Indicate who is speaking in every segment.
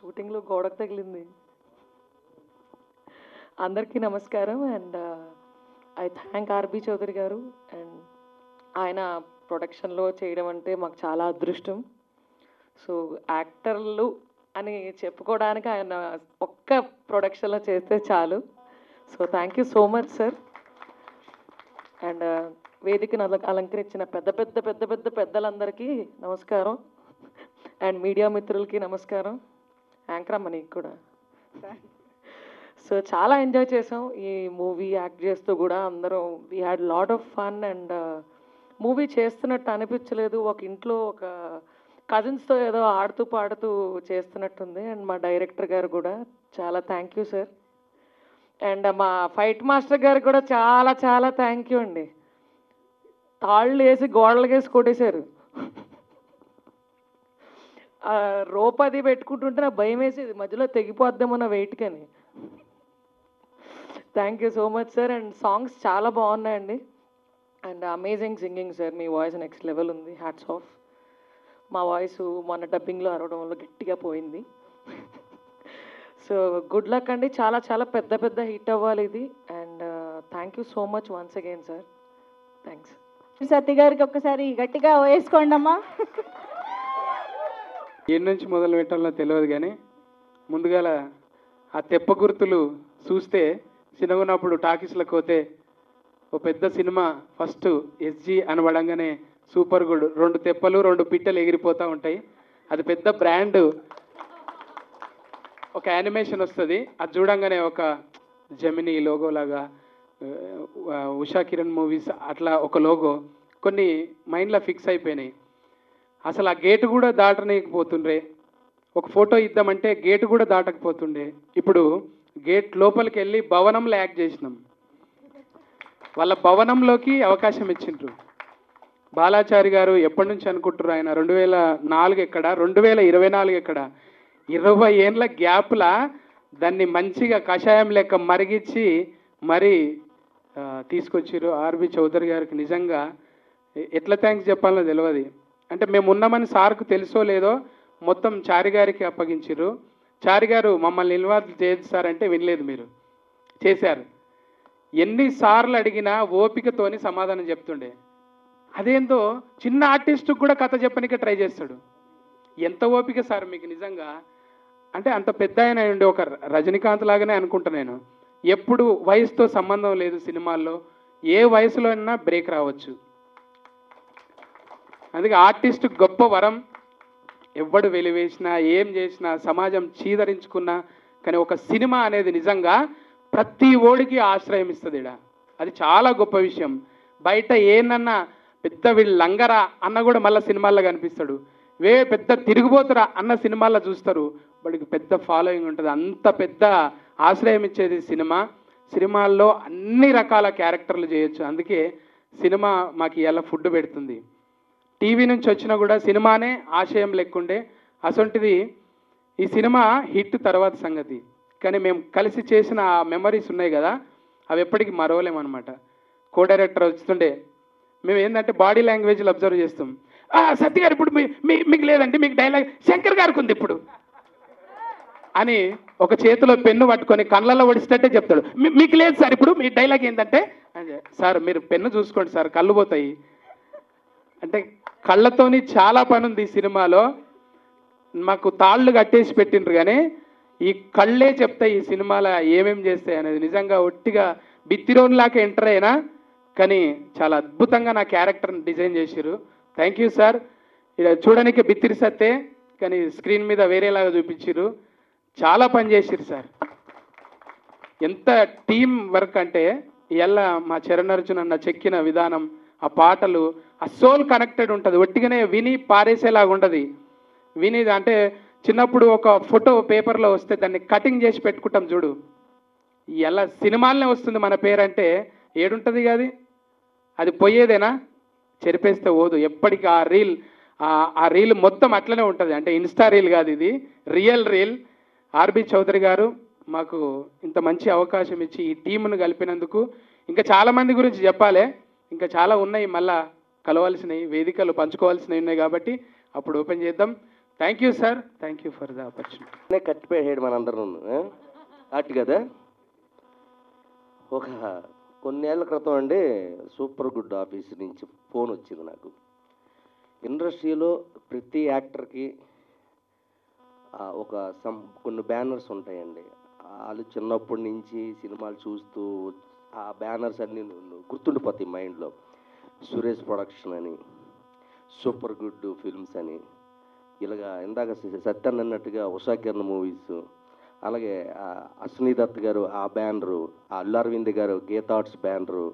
Speaker 1: షూటింగ్లో గోడకు తగిలింది. అందరికీ నమస్కారం. And I thank RB Chowdary గారు. అండ్ ఆయన ప్రొడక్షన్లో చేయడం అంటే మాకు చాలా అదృష్టం. సో యాక్టర్లు అని చెప్పుకోవడానికి ఆయన ఒక్క ప్రొడక్షన్లో చేస్తే చాలు. So thank you so much sir. And వేదికను అలంకరించిన పెద్దలందరికీ నమస్కారం. అండ్ మీడియా మిత్రులకి నమస్కారం. యాంకర్ అమ్మ నీకు కూడా. సో చాలా ఎంజాయ్ చేసాం ఈ మూవీ యాక్ట్ చేస్తూ కూడా. అందరం we had lot of fun. And movie చేస్తున్నట్టు అనిపించలేదు. ఒక ఇంట్లో ఒక కజిన్స్తో ఏదో ఆడుతూ పాడుతూ చేస్తున్నట్టుంది. అండ్ మా డైరెక్టర్ గారు కూడా చాలా థ్యాంక్ యూ సార్. అండ్ మా ఫైట్ మాస్టర్ గారు కూడా చాలా చాలా థ్యాంక్ యూ అండి. తాళ్ళు వేసి గోడలు వేసి కొట్టేశారు. రోప్ అది పెట్టుకుంటుంటే నాకు భయం వేసేది, మధ్యలో తెగిపోద్దామన్న వెయిట్కని. Thank you so much sir. And songs చాలా బాగున్నాయండి. And amazing singing sir. మీ వాయిస్ నెక్స్ట్ లెవెల్ ఉంది. Hats off. మా వాయిస్ మొన్న డబ్బింగ్లో అరవడం వల్ల గట్టిగా పోయింది. సో గుడ్ లక్ అండి. చాలా చాలా పెద్ద హిట్ అవ్వాలి ఇది. And thank you so much once again sir. Thanks.
Speaker 2: Satya గారికి ఒక్కసారి గట్టిగా వేసుకోండి అమ్మా.
Speaker 3: ఏ నుంచి మొదలు పెట్టాలో తెలియదు కానీ ముందుగా ఆ తెప్ప గుర్తులు చూస్తే చిన్నగున్నప్పుడు టాకీస్లకు పోతే ఓ పెద్ద సినిమా ఫస్ట్ ఎస్జి అనబడంగానే సూపర్ గుడ్ 2 తెప్పలు 2 పిట్టలు ఎగిరిపోతూ ఉంటాయి. అది పెద్ద బ్రాండ్. ఒక యానిమేషన్ వస్తుంది, అది చూడంగానే ఒక జెమినీ లోగో లాగా, ఉషా కిరణ్ మూవీస్ అట్లా ఒక లోగో కొన్ని మైండ్లో ఫిక్స్ అయిపోయినాయి. అసలు ఆ గేటు కూడా దాటనీయకపోతుండ్రే. ఒక ఫోటో ఇద్దామంటే గేటు కూడా దాటకపోతుండే. ఇప్పుడు గేట్ లోపలికి వెళ్ళి భవనంలో యాక్ట్ చేసినాం. వాళ్ళ భవనంలోకి అవకాశం ఇచ్చిండ్రు. బాలాచారి గారు ఎప్పటి నుంచి అనుకుంటారు ఆయన 2004 ఎక్కడ, 2024 ఎక్కడ, 20 ఏండ్ల గ్యాప్లా దాన్ని మంచిగా కషాయం లెక్క మరిగించి మరీ తీసుకొచ్చారు. ఆర్బి చౌదరి గారికి నిజంగా ఎట్లా థ్యాంక్స్ చెప్పాలో తెలియదు. అంటే మేము ఉన్నామని సార్కు తెలుసో లేదో మొత్తం చారి గారికి అప్పగించారు. చారి గారు మమ్మల్ని ఇన్వాల్వ్ చేయదు సార్ అంటే వినలేదు, మీరు చేశారు. ఎన్నిసార్లు అడిగినా ఓపికతోని సమాధానం చెప్తుండే. అదేందో చిన్న ఆర్టిస్టుకు కూడా కథ చెప్పనికే ట్రై చేస్తాడు. ఎంత ఓపిక సార్ మీకు నిజంగా. అంటే అంత పెద్ద ఆయన ఉండి ఒక రజనీకాంత్ లాగానే అనుకుంటా నేను. ఎప్పుడు వయసుతో సంబంధం లేదు సినిమాల్లో, ఏ వయసులో అయినా బ్రేక్ రావచ్చు. అందుకే ఆర్టిస్ట్ గొప్ప వరం. ఎవ్వడు వెలివేసినా ఏం చేసినా సమాజం చీదరించుకున్నా కానీ ఒక సినిమా అనేది నిజంగా ప్రతి ఓడికి ఆశ్రయం ఇస్తుంది. అది చాలా గొప్ప విషయం. బయట ఏనన్నా పెద్ద వీళ్ళు లంగరా అన్న కూడా మళ్ళీ సినిమాల్లో కనిపిస్తాడు. పెద్ద తిరిగిపోతురా అన్న సినిమాల్లో చూస్తారు. వాడికి పెద్ద ఫాలోయింగ్ ఉంటుంది. అంత పెద్ద ఆశ్రయం ఇచ్చేది సినిమా. సినిమాల్లో అన్ని రకాల క్యారెక్టర్లు చేయొచ్చు. అందుకే సినిమా మాకు ఇలా ఫుడ్ పెడుతుంది. టీవీ నుంచి వచ్చినా కూడా సినిమానే ఆశయం లెక్కుండే. అసొంటిది ఈ సినిమా హిట్ తర్వాత సంగతి. కానీ మేము కలిసి చేసిన ఆ మెమరీస్ ఉన్నాయి కదా, అవి ఎప్పటికీ మరవలేమన్నమాట. కో డైరెక్టర్ వస్తుండే మేము ఏంటంటే బాడీ లాంగ్వేజ్లు అబ్జర్వ్ చేస్తాం. సత్య గారు ఇప్పుడు మీకు లేదంటే మీకు డైలాగ్ శంకర్ గారికి ఉంది ఇప్పుడు అని ఒక చేతిలో పెన్ను పట్టుకొని కళ్ళల్లో ఒడిస్తేటే చెప్తాడు. మీకు లేదు సార్ ఇప్పుడు మీ డైలాగ్ ఏంటంటే, సార్ మీరు పెన్ను చూసుకోండి సార్ కళ్ళు పోతాయి అంటే. కళ్ళతోని చాలా పని ఉంది ఈ సినిమాలో. మాకు తాళ్ళు కట్టేసి పెట్టిండ్రు కానీ ఈ కళ్ళే చెప్తాయి ఈ సినిమాలో ఏమేమి చేస్తాయి అనేది. నిజంగా ఒట్టిగా బిత్తిరోన్లాగా ఎంటర్ అయినా కానీ చాలా అద్భుతంగా నా క్యారెక్టర్ని డిజైన్ చేశారు. Thank you sir. ఇక్కడ చూడడానికి బిత్తిరి సత్తే కానీ స్క్రీన్ మీద వేరేలాగా చూపించారు. చాలా పని చేసిరు సార్. ఎంత టీం వర్క్ అంటే ఇలా మా చరణ్ అర్జున్ అన్న చెక్కిన విధానం, ఆ పాటలు, ఆ సోల్ కనెక్టెడ్ ఉంటుంది. ఒట్టిగానే విని పారేసేలాగా ఉంటుంది. విని అంటే చిన్నప్పుడు ఒక ఫోటో పేపర్లో వస్తే దాన్ని కటింగ్ చేసి పెట్టుకుంటాం చూడు, ఎలా సినిమాలనే వస్తుంది మన పేరంటే ఏడుంటుంది కాదు. అది పోయేదేనా, చెరిపేస్తే పోదు. ఎప్పటికీ ఆ రీల్ మొత్తం అట్లనే ఉంటుంది. అంటే ఇన్స్టా రీల్ కాదు, ఇది రియల్ రీల్. ఆర్బి చౌదరి గారు మాకు ఇంత మంచి అవకాశం ఇచ్చి ఈ టీమును కలిపినందుకు. ఇంకా చాలామంది గురించి చెప్పాలి, ఇంకా చాలా ఉన్నాయి, మళ్ళా కలవాల్సినవి, వేదికలు పంచుకోవాల్సినవి ఉన్నాయి కాబట్టి అప్పుడు ఓపెన్ చేద్దాం. Thank you sir, thank you for the opportunity.
Speaker 4: కట్టిపోయాడు మనందరం అటు కదా. ఒక కొన్నేళ్ల క్రితం అండి సూపర్ గుడ్ ఆఫీస్ నుంచి ఫోన్ వచ్చింది నాకు. ఇండస్ట్రీలో ప్రతి యాక్టర్కి ఒక కొన్ని బ్యానర్స్ ఉంటాయండి. వాళ్ళు చిన్నప్పటి నుంచి సినిమాలు చూస్తూ ఆ బ్యానర్స్ అన్నీ గుర్తుండిపోతాయి మైండ్లో. సురేష్ ప్రొడక్షన్ అని, సూపర్ గుడ్ ఫిల్మ్స్ అని, ఇలాగా ఇందాక సత్యన్ అన్నట్టుగా ఉషా కిరణ్ మూవీస్, అలాగే అశ్విని దత్ గారు ఆ బ్యానరు, అల్లు అరవింద్ గారు గీతా ఆర్ట్స్ బ్యానరు,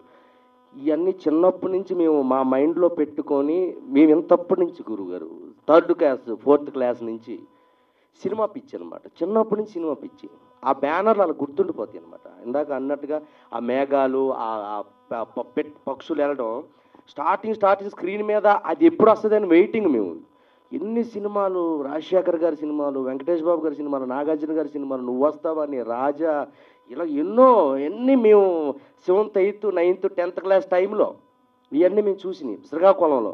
Speaker 4: ఇవన్నీ చిన్నప్పటి నుంచి మేము మా మైండ్లో పెట్టుకొని మేము ఇంతప్పటి నుంచి గురుగారు 3rd క్లాస్ 4th క్లాస్ నుంచి సినిమా పిచ్చి అనమాట. చిన్నప్పటి నుంచి సినిమా పిచ్చి. ఆ బ్యానర్లు అలా గుర్తుండిపోతాయి అనమాట. ఇందాక అన్నట్టుగా ఆ మేఘాలు, పక్షులు వెళ్ళడం, స్టార్టింగ్ స్క్రీన్ మీద అది ఎప్పుడు వస్తుందని వెయిటింగ్ మేము. ఎన్ని సినిమాలు, రాజశేఖర్ గారి సినిమాలు, వెంకటేష్ బాబు గారి సినిమాలు, నాగార్జున గారి సినిమాలు, నువ్వు వస్తావని, రాజా, ఇలా ఎన్ని మేము 7th 8th 9th 10th class టైంలో ఇవన్నీ మేము చూసినాయి. శ్రీకాకుళంలో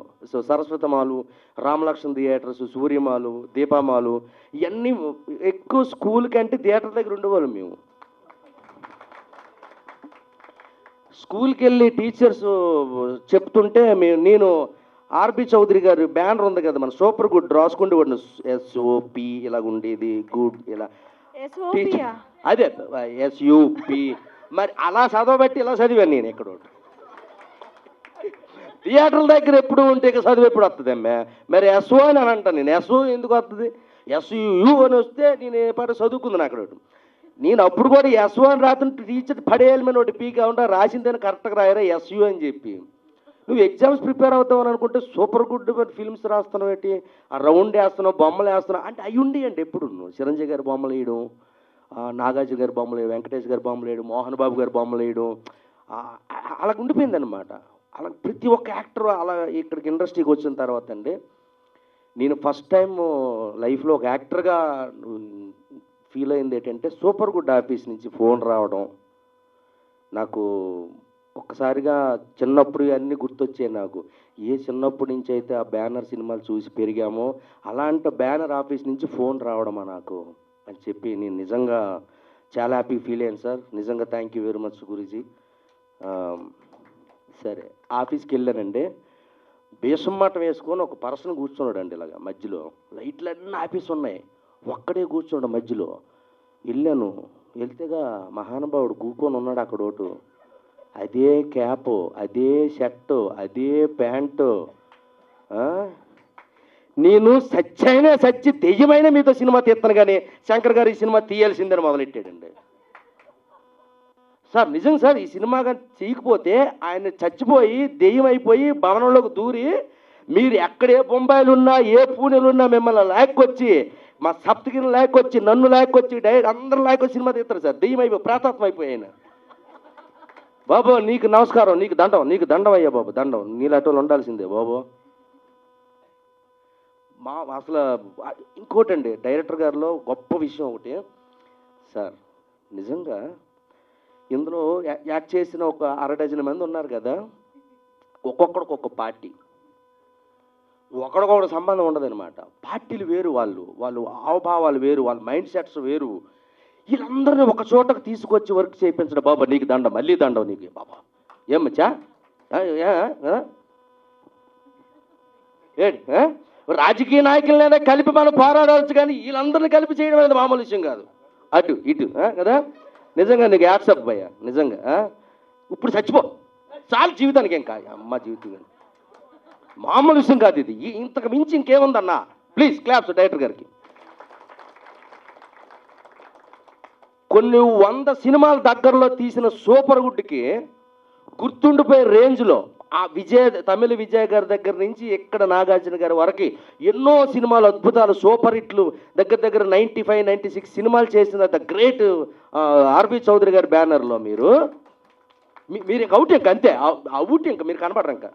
Speaker 4: సరస్వతమాలు, రామలక్ష్మణ్ థియేటర్స్, సూర్యమాలు, దీపామాలు, ఇవన్నీ ఎక్కువ స్కూల్ కంటే థియేటర్ దగ్గర ఉండేవాళ్ళం మేము. స్కూల్కి వెళ్ళి టీచర్స్ చెప్తుంటే నేను ఆర్బి చౌదరి గారు బ్యానర్ ఉంది కదా మన సూపర్ గుడ్ రాసుకుంటే వాడిని ఎస్ఓపి ఇలాగ ఉండేది గుడ్ ఇలా అదే ఎస్యూపి మరి అలా చదవబట్టి ఇలా చదివాను నేను. ఎక్కడో థియేటర్ల దగ్గర ఎప్పుడు ఉంటే చదువు ఎప్పుడు వస్తుంది అమ్మే. మరి ఎస్ఓ అని అంటాను నేను. ఎస్ఓ ఎందుకు వస్తుంది? ఎస్యు అని వస్తే నేను ఏ పాట చదువుకుంది అక్కడ. నేను అప్పుడు కూడా ఎస్ఓ అని రాతుంటే టీచర్ పడేయాలి మీద ఒకటి పీక్ ఉంటా రాసిందని కరెక్ట్గా రాయరా ఎస్యు అని చెప్పి. నువ్వు ఎగ్జామ్స్ ప్రిపేర్ అవుతావు అని అనుకుంటే సూపర్ గుడ్ ఫిల్మ్స్ రాస్తున్నావు ఏంటి, ఆ రౌండ్ వేస్తున్నావు, బొమ్మలు వేస్తున్నావు అంటే అవి ఉండి అంటే ఎప్పుడు చిరంజీవి గారి బొమ్మలు వేయడం, నాగార్జున గారి బొమ్మలు వేయడం, వెంకటేష్ గారి బొమ్మలు వేయడం, మోహన్ బాబు గారి బొమ్మలు వేయడం, అలా ఉండిపోయింది అనమాట. అలా ప్రతి ఒక్క యాక్టర్ అలా ఇక్కడికి ఇండస్ట్రీకి వచ్చిన తర్వాత అండి నేను ఫస్ట్ టైం లైఫ్లో ఒక యాక్టర్గా ఫీల్ అయింది ఏంటంటే సూపర్ గుడ్ ఆఫీస్ నుంచి ఫోన్ రావడం. నాకు ఒక్కసారిగా చిన్నప్పుడు అన్నీ గుర్తొచ్చాయి నాకు. ఏ చిన్నప్పటి నుంచి అయితే ఆ బ్యానర్ సినిమాలు చూసి పెరిగామో అలాంటి బ్యానర్ ఆఫీస్ నుంచి ఫోన్ రావడమా నాకు అని చెప్పి నేను నిజంగా చాలా హ్యాపీ ఫీల్ అయ్యాను సార్. నిజంగా thank you very much Guruji. సరే ఆఫీస్కి వెళ్ళానండి. బేసమ్మాట వేసుకొని ఒక పర్సన్ కూర్చున్నాడండి ఇలాగా మధ్యలో. లైట్లన్నీ ఆఫీస్ ఉన్నాయి, ఒక్కడే కూర్చున్నాడు మధ్యలో. వెళ్ళాను, వెళ్తేగా మహానుభావుడు కూకొని ఉన్నాడు అక్కడ ఒకటి. అదే క్యాపు, అదే షర్టు, అదే ప్యాంటు. నేను సచ్చి దెయ్యమైన మీతో సినిమా తీస్తాను కానీ శంకర్ గారు ఈ సినిమా తీయాల్సిందని మొదలెట్టాడండి. సార్ నిజం సార్, ఈ సినిమా కానీ చేయకపోతే ఆయన చచ్చిపోయి దెయ్యం అయిపోయి భవనంలోకి దూరి మీరు ఎక్కడే బొంబాయిలు ఉన్నా ఏ పూణెలు ఉన్నా మిమ్మల్ని లాక్కొచ్చి మా సప్తగిరిని లాక్కొచ్చి నన్ను లాక్కొచ్చి అందరూ లాక్కొచ్చి సినిమా తీస్తారు సార్. దెయ్యం అయిపోయి ప్రాతాత్మ అయిపోయి ఆయన. బాబు నీకు నమస్కారం, నీకు దండం అయ్యా బాబు, దండం. నీలాటోళ్ళు ఉండాల్సిందే బాబు. అసలు ఇంకోటండి డైరెక్టర్ గారిలో గొప్ప విషయం ఒకటి సార్. నిజంగా ఇందులో యాక్ట్ చేసిన ఒక 6 డజన్ మంది ఉన్నారు కదా, ఒక్కొక్కడికి ఒక్క పార్టీ, ఒకడికొకటి సంబంధం ఉండదన్నమాట. పార్టీలు వేరు, వాళ్ళు హావభావాలు వేరు, వాళ్ళ మైండ్ సెట్స్ వేరు. వీళ్ళందరినీ ఒక చోటకు తీసుకొచ్చి వర్క్ చేయించడం. బాబా నీకు దండం, మళ్ళీ దండం నీకు బాబా. ఏమచ్చా రాజకీయ నాయకులైనా కలిపి మనం పోరాడవచ్చు కానీ వీళ్ళందరినీ కలిపి చేయడం అనేది మామూలు విషయం కాదు. అటు ఇటు కదా. నిజంగా నీకు యాక్సెప్ట్ భయ్యా. నిజంగా ఇప్పుడు చచ్చిపో చాలు జీవితానికి. ఏం కాదు అమ్మ జీవితం మామూలు విషయం కాదు ఇది. ఇంతకు మించి ఇంకేముందన్నా. ప్లీజ్ క్లాప్స్ డైరెక్టర్ గారికి. కొన్ని 100 సినిమాల దగ్గరలో తీసిన సూపర్ గుడ్కి గుర్తుండిపోయే రేంజ్లో ఆ తమిళ విజయ్ గారి దగ్గర నుంచి ఇక్కడ నాగార్జున గారి వరకు ఎన్నో సినిమాలు అద్భుతాలు సూపర్ హిట్లు దగ్గర 95 96 సినిమాలు చేసిన ద గ్రేట్ ఆర్బి చౌదరి గారి బ్యానర్లో మీరు అవుట్ ఇంక అంతే. అవుట్ ఇంక మీరు కనబడరు. ఇంకా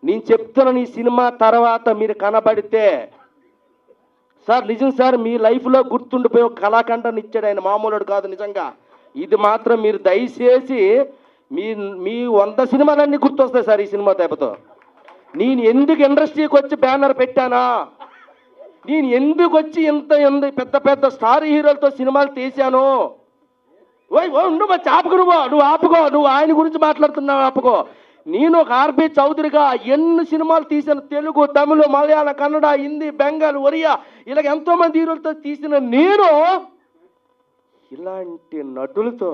Speaker 4: నేను చెప్తున్నాను, ఈ సినిమా తర్వాత మీరు కనబడితే సార్ నిజం సార్ మీ లైఫ్లో గుర్తుండిపోయి ఒక కళాఖండాన్ని ఇచ్చాడు ఆయన. మామూలుడు కాదు నిజంగా. ఇది మాత్రం మీరు దయచేసి మీ 100 సినిమాలన్నీ గుర్తొస్తాయి సార్ ఈ సినిమా దెబ్బతో. నేను ఎందుకు ఇండస్ట్రీకి వచ్చి బ్యానర్ పెట్టానా, నేను ఎందుకు వచ్చి ఎంత పెద్ద పెద్ద స్టార్ హీరోలతో సినిమాలు తీశాను. ఓయ్ ఉండు మా ఆపుకో, నువ్వు ఆపుకో, నువ్వు ఆయన గురించి మాట్లాడుతున్నావు, ఆపుకో. నేను ఒక ఆర్బి చౌదరిగా ఎన్ని సినిమాలు తీశాను, తెలుగు, తమిళ, మలయాళ, కన్నడ, హిందీ, బెంగాల్, ఒరియా, ఇలాగ ఎంతోమంది హీరోలతో తీసిన నేను ఇలాంటి నటులతో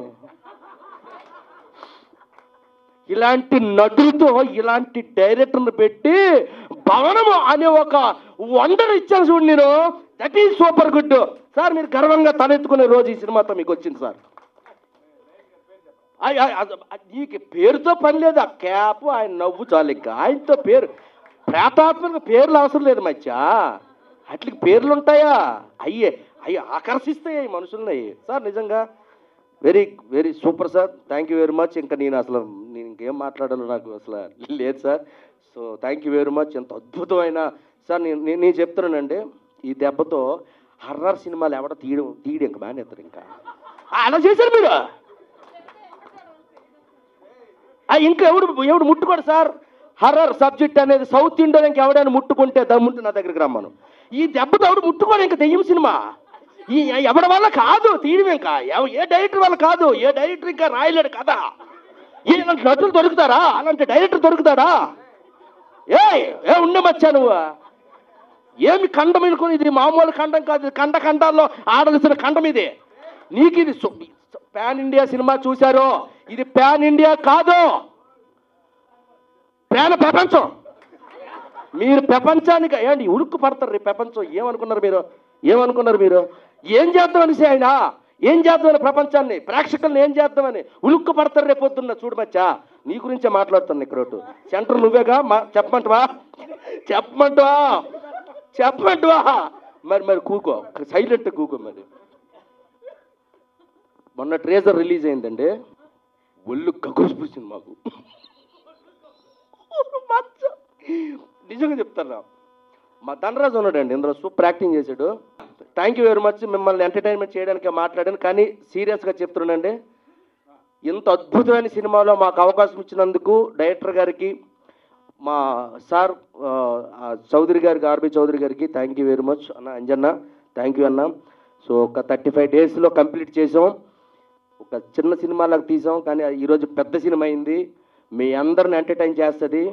Speaker 4: ఇలాంటి డైరెక్టర్ని పెట్టి భవనము అనే ఒక వండర్ ఇచ్చాను చూడు నేను. That is super good sir. మీరు గర్వంగా తలెత్తుకునే రోజు ఈ సినిమాతో మీకు వచ్చింది సార్. నీకు పేరుతో పని లేదు, ఆ క్యాప్ ఆయన నవ్వు చాలు. ఇంకా ఆయనతో పేరు ప్రేతాత్మక పేర్లు అవసరం లేదు మధ్య. అట్లకి పేర్లు ఉంటాయా? అయ్యి ఆకర్షిస్తాయి మనుషుల్ని సార్. నిజంగా very very super sir. Thank you very much. ఇంకా నేను ఇంకేం మాట్లాడాలో నాకు అసలు లేదు sir. So thank you very much. ఎంత అద్భుతమైన సార్. నేను చెప్తున్నానండి, ఈ దెబ్బతో హర్రర్ సినిమాలు ఎవడ తీయడం ఇంకా మానేస్తారు. ఇంకా అలా చేశారు మీరు. ఇంకా ఎవడు ముట్టుకోడు సార్. హర్రర్ సబ్జెక్ట్ అనేది సౌత్ ఇండియా ఇంకా ఎవడైనా ముట్టుకుంటే దమ్ముంటే నా దగ్గరికి రమ్మను. ఈ దెబ్బతో ఎవడు ముట్టుకోడు ఇంకా దెయ్యం సినిమా. ఎవడి వల్ల కాదు తీయడం. ఇంకా ఏ డైరెక్టర్ వల్ల కాదు. ఏ డైరెక్టర్ ఇంకా రాయలేడు కదా. ఇలాంటి నటులు దొరుకుతారా? అలాంటి డైరెక్టర్ దొరుకుతాడా? ఏ ఉండమచ్చా నువ్వు? ఏమి ఖండం అనుకుని, ఇది మామూలు ఖండం కాదు. ఖండాల్లో ఆడవలసిన ఖండం ఇది. నీకు ఇది పాన్ ఇండియా సినిమా చూశారు. ఇది పాన్ ఇండియా కాదు, ప్రపంచం. మీరు ప్రపంచానికి ఏంటి ఉడుక్కు పడతారు. ప్రపంచం ఏమనుకున్నారు మీరు? ఏం చేద్దామని ఆయన ఏం చేద్దామని ప్రపంచాన్ని, ప్రేక్షకులను ఏం చేద్దామని ఉలుక్కు పడతారు రేపు పొద్దున్న. చూడు మచ్చా, నీ గురించే మాట్లాడుతున్నా. ఇక్కడ సెంటర్ నువ్వేగా, చెప్పమంటావా? మరి కూకో, సైలెంట్ కూకో. మరి మొన్న ట్రేజర్ రిలీజ్ అయిందండి, ఒళ్ళు గగురుపుచ్చింది మాకు. నిజంగా చెప్తారా, మా ధనరాజు ఉన్నాడండి ఇందులో, సూపర్ యాక్టింగ్ చేశాడు. Thank you very much. మిమ్మల్ని ఎంటర్టైన్మెంట్ చేయడానికి మాట్లాడాను, కానీ సీరియస్గా చెప్తున్నానండి, ఇంత అద్భుతమైన సినిమాలో మాకు అవకాశం ఇచ్చినందుకు డైరెక్టర్ గారికి, మా సార్ చౌదరి గారికి, ఆర్బి చౌదరి గారికి థ్యాంక్ యూ వెరీ మచ్. అన్న అంజన్న థ్యాంక్ యూ అన్న. సో ఒక 35 డేస్లో కంప్లీట్ చేసాం. ఒక చిన్న సినిమాలకు తీసాం, కానీ ఈరోజు పెద్ద సినిమా అయింది. మీ అందరిని ఎంటర్టైన్ చేస్తుంది.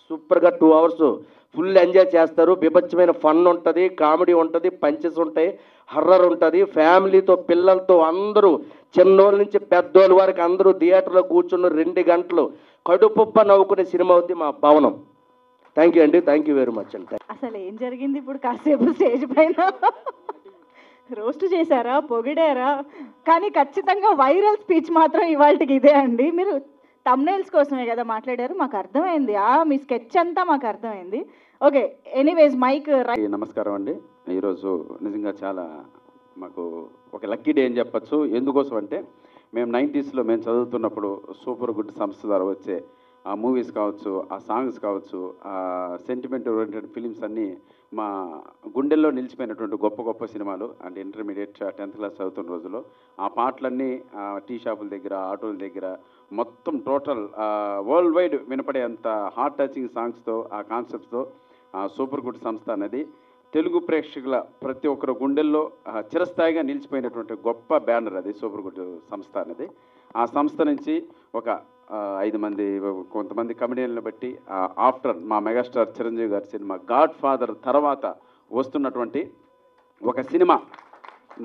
Speaker 4: సూపర్గా 2 అవర్స్ ఫుల్ ఎంజాయ్ చేస్తారు. బీభత్సమైన ఫన్ ఉంటుంది, కామెడీ ఉంటుంది, పంచెస్ ఉంటాయి, హర్రర్ ఉంటుంది. ఫ్యామిలీతో, పిల్లలతో అందరూ, చిన్నోళ్ళ నుంచి పెద్దోళ్ళ వరకు అందరూ థియేటర్లో కూర్చున్న 2 గంటలు కడుపుబ్బ నవ్వుకునే సినిమా అవుద్ది మా భవనం. థ్యాంక్ యూ అండి. థ్యాంక్ యూ వెరీ మచ్ అండి.
Speaker 2: అసలు ఏం జరిగింది ఇప్పుడు? కాసేపు స్టేజ్ పైన రోస్ట్ చేశారా, పొగిడారా? కానీ ఖచ్చితంగా వైరల్ స్పీచ్ మాత్రం ఇవాళకి ఇదే అండి. మీరు తమ్నైల్స్ కోసమే కదా మాట్లాడారు, మాకు అర్థమైంది. మీ స్కెచ్ అంతా మాకు అర్థమైంది. Okay, anyways mike.
Speaker 5: నమస్కారం అండి. ఈరోజు నిజంగా చాలా మాకు ఒక లక్కీ డే అని చెప్పచ్చు. ఎందుకోసం అంటే మేము 90స్లో మేము చదువుతున్నప్పుడు సూపర్ గుడ్ సంస్థ ద్వారా వచ్చే ఆ మూవీస్ కావచ్చు, ఆ సాంగ్స్ కావచ్చు, ఆ సెంటిమెంట్ ఓరియంటెడ్ ఫిలిమ్స్ అన్నీ మా గుండెల్లో నిలిచిపోయినటువంటి గొప్ప గొప్ప సినిమాలు. అంటే ఇంటర్మీడియట్ 10th క్లాస్ చదువుతున్న రోజుల్లో ఆ పాటలన్నీ టీ షాపుల దగ్గర, ఆటోల దగ్గర మొత్తం టోటల్ వరల్డ్ వైడ్ వినపడే అంత హార్ట్ టచింగ్ సాంగ్స్తో, ఆ కాన్సెప్ట్స్తో సూపర్ గుడ్ సంస్థ అనేది తెలుగు ప్రేక్షకుల ప్రతి ఒక్కరు గుండెల్లో చిరస్థాయిగా నిలిచిపోయినటువంటి గొప్ప బ్యానర్ అది సూపర్ గుడ్ సంస్థ అనేది. ఆ సంస్థ నుంచి ఒక 5 మంది కొంతమంది కమెడియన్లను బట్టి ఆఫ్టర్ మా మెగాస్టార్ చిరంజీవి గారి సినిమా గాడ్ ఫాదర్ తర్వాత వస్తున్నటువంటి ఒక సినిమా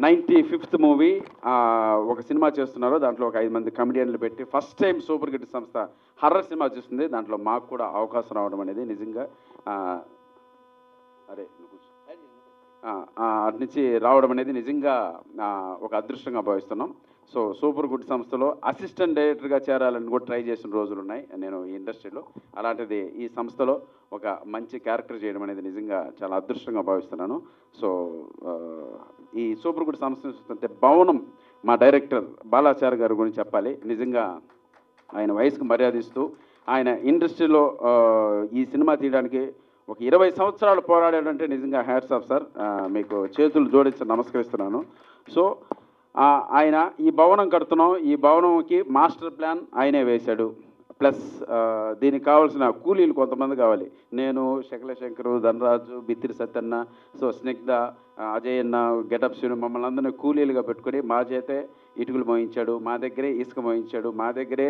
Speaker 5: 95th మూవీ ఒక సినిమా చేస్తున్నారు. దాంట్లో ఒక 5 మంది కమెడియన్లు పెట్టి ఫస్ట్ టైం సూపర్ గుడ్ సంస్థ హర్రర్ సినిమా చూస్తుంది. దాంట్లో మాకు కూడా అవకాశం రావడం అనేది నిజంగా అటు నుంచి రావడం అనేది నిజంగా ఒక అదృష్టంగా భావిస్తున్నాం. సో సూపర్ గుడ్ సంస్థలో అసిస్టెంట్ డైరెక్టర్గా చేరాలని కూడా ట్రై చేసిన రోజులు ఉన్నాయి నేను ఈ ఇండస్ట్రీలో. అలాంటిది ఈ సంస్థలో ఒక మంచి క్యారెక్టర్ చేయడం అనేది నిజంగా చాలా అదృష్టంగా భావిస్తున్నాను. సో ఈ సూపర్ గుడ్ సంస్థ చూస్తుంటే భవనం మా డైరెక్టర్ బాలాచారి గారి గురించి చెప్పాలి. నిజంగా ఆయన వయసుకు మర్యాదిస్తూ ఆయన ఇండస్ట్రీలో ఈ సినిమా తీయడానికి ఒక 20 సంవత్సరాలు పోరాడాడంటే నిజంగా హ్యాట్స్ ఆఫ్ సార్. మీకు చేతులు జోడించి నమస్కరిస్తున్నాను. సో ఆయన ఈ భవనం కడుతున్నాం, ఈ భవనంకి మాస్టర్ ప్లాన్ ఆయనే వేశాడు. ప్లస్ దీనికి కావాల్సిన కూలీలు కొంతమంది కావాలి. నేను, శకల శంకరు, ధనరాజు, బిత్తిరి సత్యన్న, సో స్నిగ్ధ, అజయ్ అన్న, గెటప్ శ్రీను మమ్మల్ని అందరినీ కూలీలుగా పెట్టుకొని మా చేతే ఇటుకలు మోయించాడు, మా దగ్గరే ఇసుక మోయించాడు, మా దగ్గరే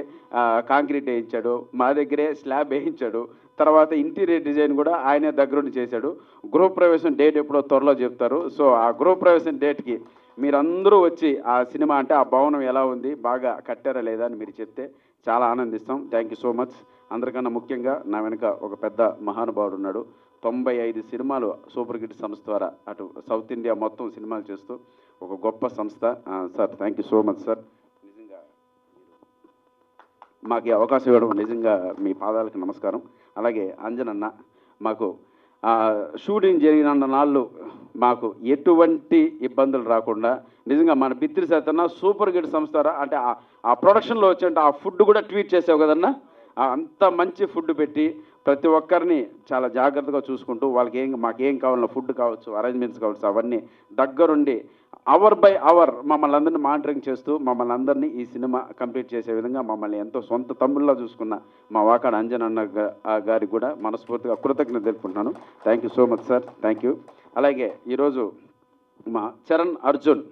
Speaker 5: కాంక్రీట్ వేయించాడు, మా దగ్గరే స్లాబ్ వేయించాడు. తర్వాత ఇంటీరియర్ డిజైన్ కూడా ఆయనే దగ్గరుండి చేశాడు. గృహప్రవేశం డేట్ ఎప్పుడో త్వరలో చెప్తారు. సో ఆ గృహప్రవేశం డేట్కి మీరందరూ వచ్చి ఆ సినిమా అంటే ఆ భవనం ఎలా ఉంది, బాగా కట్టారా లేదా అని మీరు చెప్తే చాలా ఆనందిస్తాం. Thank you so much. అందరికన్నా ముఖ్యంగా నా వెనుక ఒక పెద్ద మహానుభావుడు ఉన్నాడు. 95 సినిమాలు సూపర్ హిట్ సంస్థ ద్వారా అటు సౌత్ ఇండియా మొత్తం సినిమాలు చేస్తూ ఒక గొప్ప సంస్థ. Sir thank you so much sir. నిజంగా మాకు ఈ అవకాశం ఇవ్వడం నిజంగా మీ పాదాలకు నమస్కారం. అలాగే అంజనన్న, మాకు షూటింగ్ జరిగిన నాళ్ళు మాకు ఎటువంటి ఇబ్బందులు రాకుండా నిజంగా మన బిత్తిరి సత్యన్న సూపర్ హిట్ సంస్థ అంటే ఆ ప్రొడక్షన్లో వచ్చే ఆ ఫుడ్ కూడా ట్వీట్ చేసావు కదన్నా, అంత మంచి ఫుడ్ పెట్టి ప్రతి ఒక్కరిని చాలా జాగ్రత్తగా చూసుకుంటూ వాళ్ళకి మాకేం కావాలన్నా ఫుడ్ కావచ్చు, అరేంజ్మెంట్స్ కావచ్చు, అవన్నీ దగ్గరుండి అవర్ బై అవర్ మమ్మల్ని అందరినీ మానిటరింగ్ చేస్తూ మమ్మల్ని అందరినీ ఈ సినిమా కంప్లీట్ చేసే విధంగా మమ్మల్ని ఎంతో సొంత తమ్ముళ్ళలో చూసుకున్న మా వాకాడ అంజనన్న గారికి కూడా మనస్ఫూర్తిగా కృతజ్ఞత తెలుపుకుంటున్నాను. Thank you so much sir, thank you. అలాగే ఈరోజు మా చరణ్ అర్జున్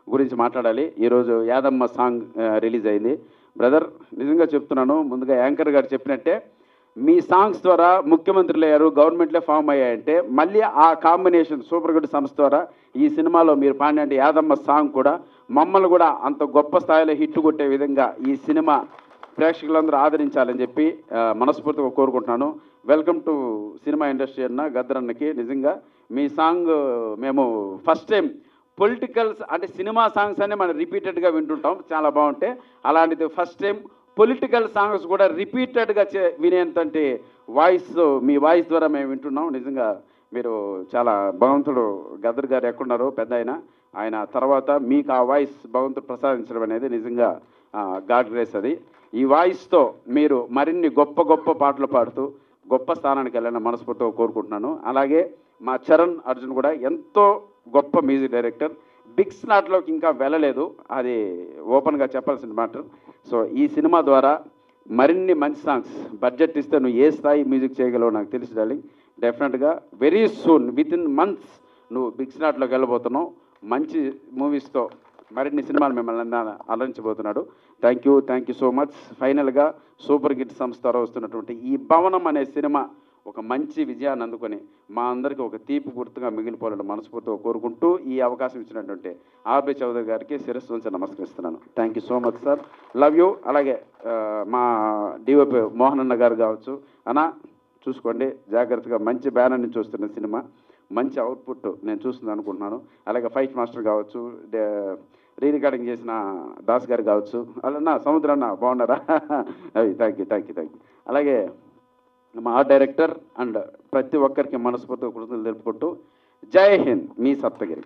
Speaker 5: గురించి మాట్లాడాలి. ఈరోజు యాదమ్మ సాంగ్ రిలీజ్ అయింది. బ్రదర్ నిజంగా చెప్తున్నాను, ముందుగా యాంకర్ గారు చెప్పినట్టే మీ సాంగ్స్ ద్వారా ముఖ్యమంత్రులు అయ్యారు, గవర్నమెంట్లే ఫామ్ అయ్యాయంటే మళ్ళీ ఆ కాంబినేషన్ సూపర్ గుడ్ సంస్థ ద్వారా ఈ సినిమాలో మీరు పాడిన యాదమ్మ సాంగ్ కూడా మమ్మల్ని కూడా అంత గొప్ప స్థాయిలో హిట్ కొట్టే విధంగా ఈ సినిమా ప్రేక్షకులందరూ ఆదరించాలని చెప్పి మనస్ఫూర్తిగా కోరుకుంటున్నాను. వెల్కమ్ టు సినిమా ఇండస్ట్రీ అన్న గద్దరన్నకి. నిజంగా మీ సాంగ్ మేము ఫస్ట్ టైం పొలిటికల్స్ అంటే సినిమా సాంగ్స్ అనే మనం రిపీటెడ్గా వింటుంటాం, చాలా బాగుంటాయి. అలాంటిది ఫస్ట్ టైం పొలిటికల్ సాంగ్స్ కూడా రిపీటెడ్గా వినేంతంటి వాయిస్ మీ వాయిస్ ద్వారా మేము వింటున్నాం. నిజంగా మీరు చాలా భగవంతుడు గద్దర్ గారు ఎక్కడున్నారో పెద్ద ఆయన తర్వాత మీకు ఆ వాయిస్ భగవంతుడు ప్రసాదించడం అనేది నిజంగా గాడ్ గ్రేస్. అది ఈ వాయిస్తో మీరు మరిన్ని గొప్ప గొప్ప పాటలు పాడుతూ గొప్ప స్థానానికి వెళ్ళాలని మనస్ఫూర్తిగా కోరుకుంటున్నాను. అలాగే మా చరణ్ అర్జున్ కూడా ఎంతో గొప్ప మ్యూజిక్ డైరెక్టర్. బిగ్ స్లాట్లోకి ఇంకా వెళ్ళలేదు, అది ఓపెన్గా చెప్పాల్సిన మ్యాటర్. సో ఈ సినిమా ద్వారా మరిన్ని మంచి సాంగ్స్ బడ్జెట్ ఇస్తే నువ్వు ఏ స్థాయి మ్యూజిక్ చేయగలవో నాకు తెలుసు డార్లింగ్. డెఫినెట్గా very soon with in months నువ్వు బిగ్ స్లాట్లోకి వెళ్ళబోతున్నావు. మంచి మూవీస్తో మరిన్ని సినిమాలు మిమ్మల్ని అలరించబోతున్నాడు. Thank you so much. ఫైనల్గా సూపర్ హిట్ సంస్థ వస్తున్నటువంటి ఈ భవనం అనే సినిమా ఒక మంచి విజయాన్ని అందుకొని మా అందరికీ ఒక తీపి గుర్తుగా మిగిలిపోవాలని మనస్ఫూర్తిగా కోరుకుంటూ ఈ అవకాశం ఇచ్చినటువంటి ఆర్బి చౌదరి గారికి శిరస్సు ఉంచి నమస్కరిస్తున్నాను. Thank you so much sir, love you. అలాగే మా డిఓపి మోహన్ అన్న గారు కావచ్చు, అన్న చూసుకోండి జాగ్రత్తగా, మంచి బ్యానర్ నుంచి వస్తున్న సినిమా, మంచి అవుట్పుట్ నేను చూస్తుంది అనుకుంటున్నాను. అలాగే ఫైట్ మాస్టర్ కావచ్చు, రీ రికార్డింగ్ చేసిన దాస్ గారు కావచ్చు, అలా సముద్ర అన్న బాగున్నారా? అవి థ్యాంక్ యూ. అలాగే మా ఆర్ట్ డైరెక్టర్ అండ్ ప్రతి ఒక్కరికి మనస్ఫూర్తిగా కృతజ్ఞతలు తెలుపుకుంటూ జై హింద్, మీ సప్తగిరి.